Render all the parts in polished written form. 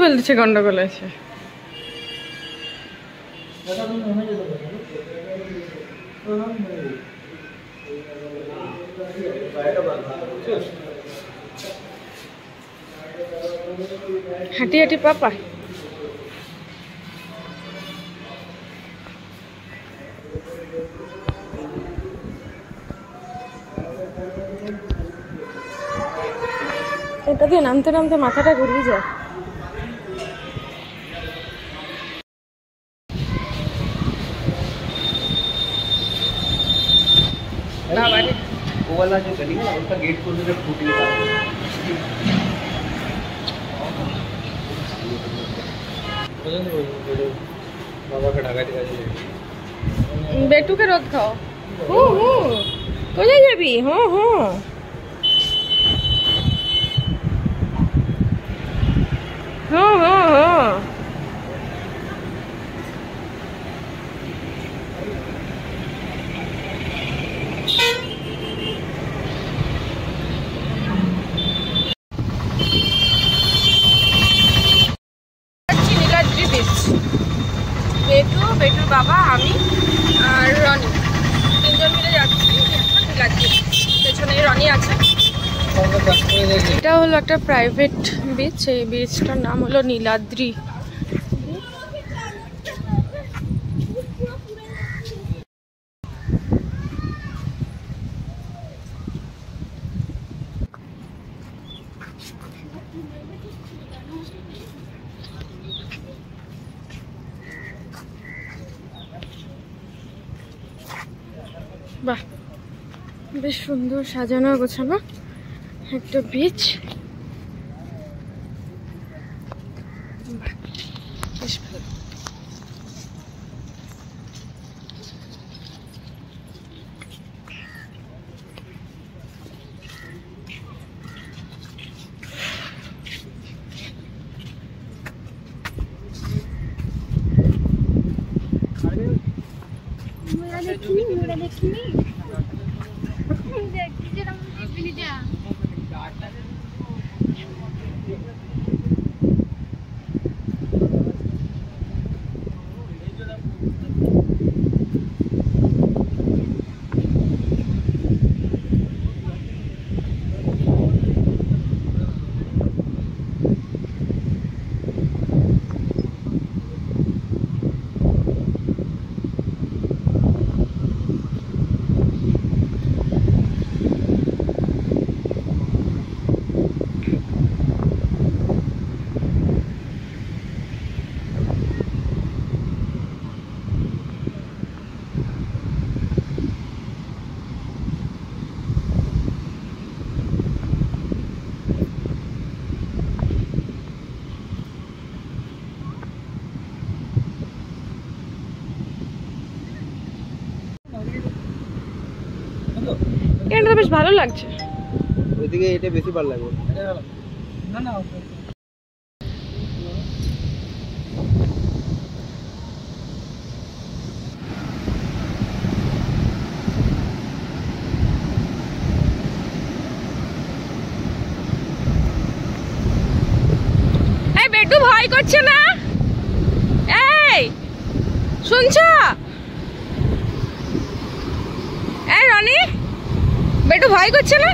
বলছে গন্ডগোল আছে। হাঁটি হাঁটি পাপা এটা দিয়ে নামতে নামতে মাথাটা ঘুরিয়ে যায়। वो वाला जो गली है उसका गेट खोलने से फूट गया। बाबा का ढाका दिखा दीजिए। बेटू के रोद खाओ। कोई जाबी? हाँ हाँ हाँ हाँ हाँ বেটু, বেটুর বাবা, আমি আর রনি তিনজন মিলে যাচ্ছি নীলাদ্রি। পেছনে রনি আছে। এটা হলো একটা প্রাইভেট বিচ। এই বিচটার নাম হলো নীলাদ্রি। বাহ, বেশ সুন্দর সাজানো গোছানো একটা বিচ। বেশ ভালো। এটা বেশ ভালো লাগছে। ওইদিকে এটা বেশি ভালো লাগবে। না না এই বেটু ভয় করছে না? এই শুনছো? এই রনি, বেটু ভয় করছে না?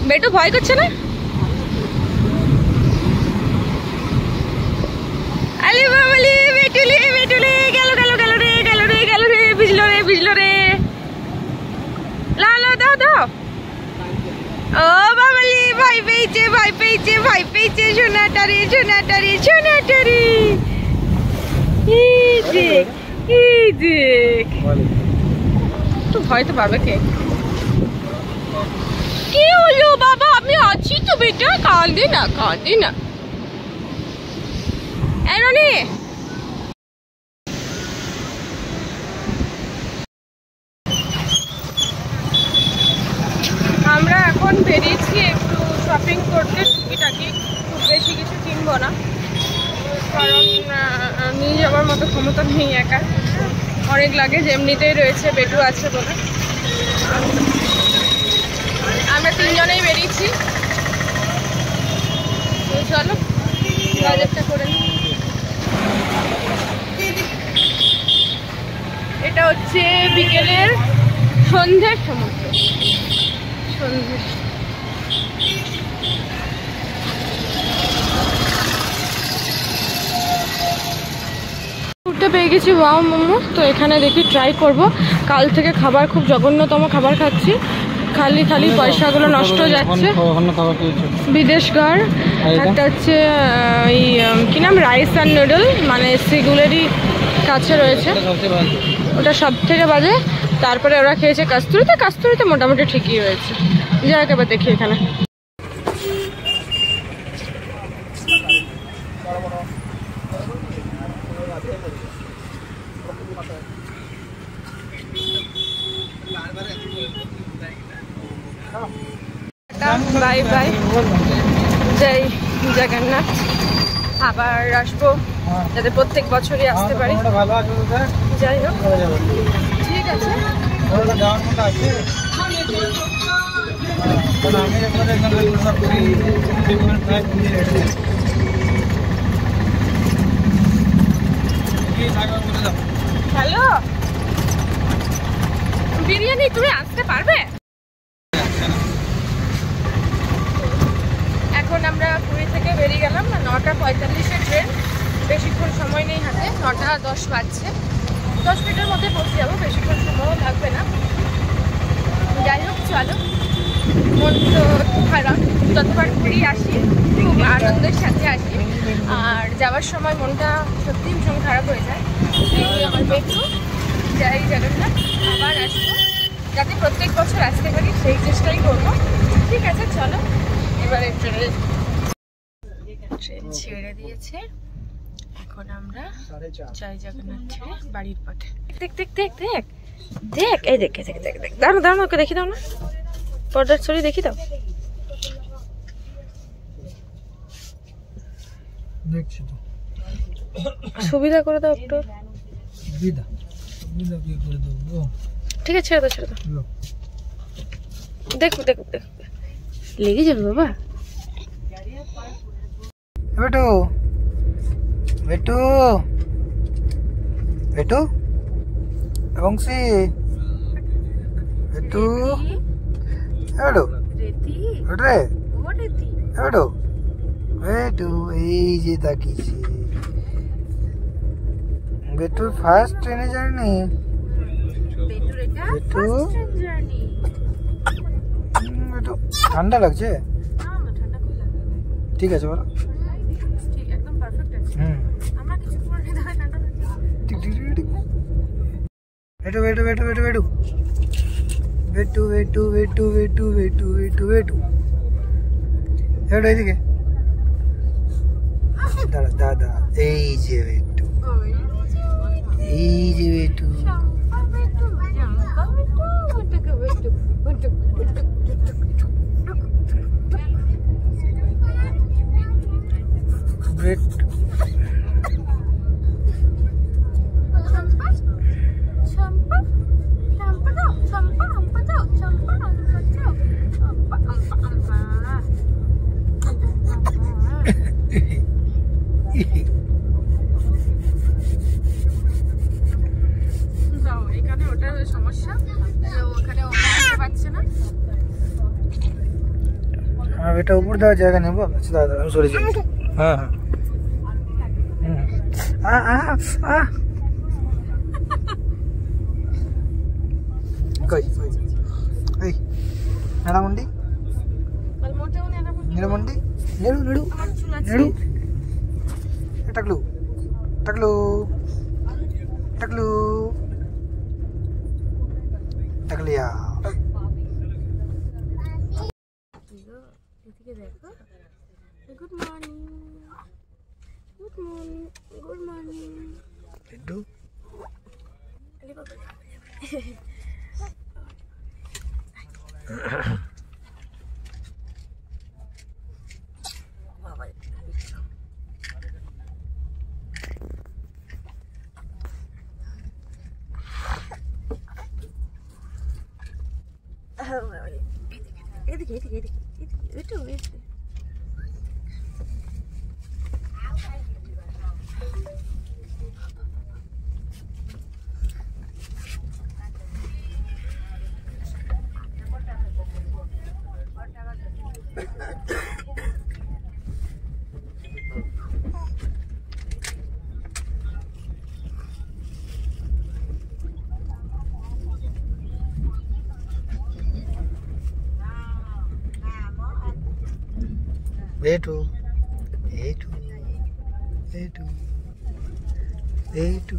বেটু ভয় করছে না? আলি বাবলি বেটুলি বেটুলি গেল গেল গেল রে গেল রে গেল রে ভিজলো রে ভিজলো রে। লালো দাও দাও। ও বাবলি ভয় পেয়েছে ভয় পেয়েছে ভয় পেয়েছে। সোনাটারি সোনাটারি সোনাটারি। এই দেখ এই দেখ। তো ভয় তো পাবে কে? কি হলো বাবা? আমি আছি তো বেটা, কাঁদে না কাঁদে না। রনি আমরা এখন বেরিয়েছি একটু শপিং করতে টুকিটাকি। খুব বেশি কিছু কিনবো না, কারণ নিয়ে যাওয়ার মতো ক্ষমতা নেই একা। অনেক লাগেজ এমনিতেই রয়েছে, বেটু আছে বলে। আমরা তিনজনেই বেরিয়েছি। চলো বাজারটা করে নিই। এটা হচ্ছে বিকেলের সন্ধ্যের সমুদ্র। সন্ধ্যে উঠতে পেয়ে গেছি ওয়াও মোমো। তো এখানে দেখি ট্রাই করব। কাল থেকে খাবার খুব জঘন্যতম খাবার খাচ্ছি, খালি খালি পয়সাগুলো নষ্ট যাচ্ছে। বিদেশগার একটা হচ্ছে এই কি নাম, রাইস অ্যান্ড নুডল, মানে সেগুলোরই কাছে রয়েছে, ওটা সব থেকে বাজে। তারপরে ওরা খেয়েছে কাস্তুরিতে, কাস্তুরিতে মোটামুটি ঠিকই হয়েছে। যাই এবার দেখি এখানে। বাই বাই, জয় জগন্নাথ। আবার আসবো যাতে প্রত্যেক বছরই আসতে পারি। যাই হোক, ঠিক আছে। হ্যালো, বিরিয়ানি তুমি আসতে পারবে? এখন আমরা পুরী থেকে বেরিয়ে গেলাম, 9:45-এর ট্রেন। বেশিক্ষণ সময় নেই হাতে, 9:10 বাজছে। 10 মিনিটের মধ্যে পৌঁছে যাবো, বেশিক্ষণ সময়ও লাগবে না। যাই হোক, চলো। মন তো খারাপ, যতবার পুরী আসি খুব আনন্দের সাথে আসি, আর যাওয়ার সময় মনটা সত্যি ভীষণ খারাপ হয়ে যায়। এই আমার বেটু, যাই জগন্নাথ। আবার আসবো, যাতে প্রত্যেক বছর আসতে পারি সেই চেষ্টাই করবো। ঠিক আছে, চলো এবারে ট্রেন ছেড়ে দিয়েছে। এখন আমরা জয় জগন্নাথ ছেড়ে বাড়ির পথে। দেখ দেখ দেখ দেখ দেখ, এই দেখ দেখ দেখ দেখ, দাঁড়ো দাঁড়ো, ওকে দেখি দাও না, পর্দার ছড়ি দেখি দাও। সুবিধা করে দাও একটু। ঠিক আছে, ছেড়ে দাও ছেড়ে দাও। দেখো দেখো দেখো, লেগে যাবে বাবা। বেটু বেটু বেটু বংশী বেটু বেটু রে বেটু বেটু, এই যে তাকিয়েছি। বেটু ফার্স্ট ট্রেনে জার্নি। বেটু বেটু ঠান্ডা লাগছে? ঠিক আছে বলো। বেটু বেটু বেটু বেটু বেটু বেটু বেটু বেটু বেটু বেটু বেটু বেটু বেটু, এদিকে দাঁড়া দাদা, এই যে বেটু, এই যে বেটু। এখানে ওটার সমস্যা, ওখানে পাচ্ছে না। হ্যাঁ, এটা উপর দেওয়ার জায়গা নেব। আচ্ছা দাদা, আমি সরে যাই। হ্যাঁ হ্যাঁ, কই এই নেড়ামন্ডি নেড়ামন্ডি নেড়ু নেড়ু নেড়ু, টাকলু টাকলু টাকলু টাকলিয়া। Good morning, good morning, good morning. একটু এদিকে এদিকে এদিকে একটু বেটু এইটু এইটু এইটু